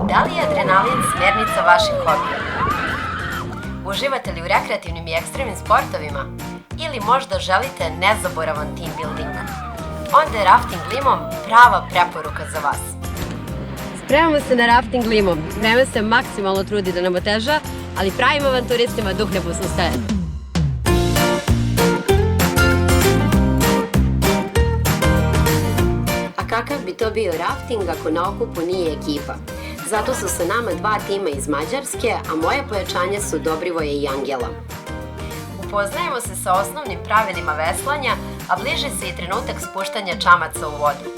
Da li je adrenalin smjernica vaših hobija? Uživate li u rekreativnim i ekstremnim sportovima? Ili možda želite nezaboravan team building? Onda je rafting limom prava preporuka za vas. Spremamo se na rafting limom. Vreme se maksimalno trudi da nam oteža, ali pravim avanturistima duh ne pusno staje. A kakav bi to bio rafting ako na okupu nije ekipa? Zato su sa nama dva tima iz Mađarske, a moje pojačanje su Dobrivoje i Angela. Upoznajemo se sa osnovnim pravilima veslanja, a bliži se i trenutak spuštanja čamaca u vodu.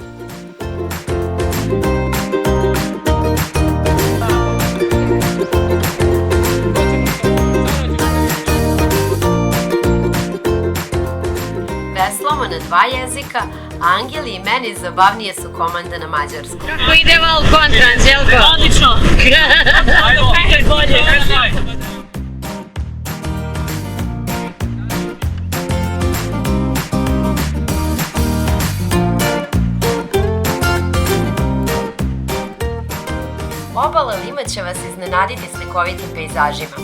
Veslamo na dva jezika, a Angeli i meni zabavnije su komande na mađarskom. Kako ide val kontra, Anđelko? Odlično! Ajmo, opet bolje! Obala Lima će vas iznenaditi slikovitim pejzažima,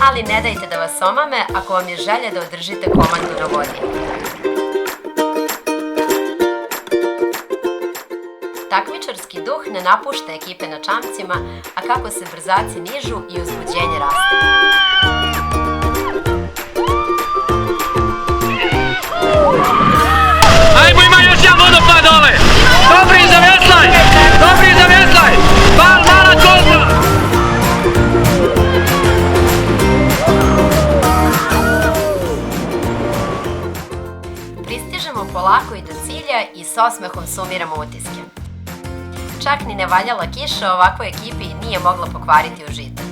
ali ne dajte da vas omame ako vam je želja da održite komandu na vodi. Takmičarski duh ne napušta ekipe na čamcima, a kako se brzaci nižu i uzbuđenje raste. Ajmo, ima još jedan vodopad dole! Dobri zaveslaj! Dobri zaveslaj! Bal, mala kolba! Pristižemo polako i do cilja i s osmehom sumiramo utiske. Čak ni nevaljala kiša ovakvoj ekipi nije mogla pokvariti užitak.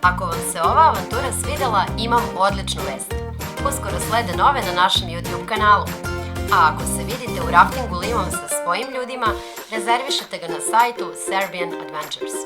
Ako vam se ova avantura svidela, imam odličnu vest. Uskoro slede nove na našem YouTube kanalu. A ako se vidite u raftingu limom sa svojim ljudima, rezervišete ga na sajtu Serbian Adventures.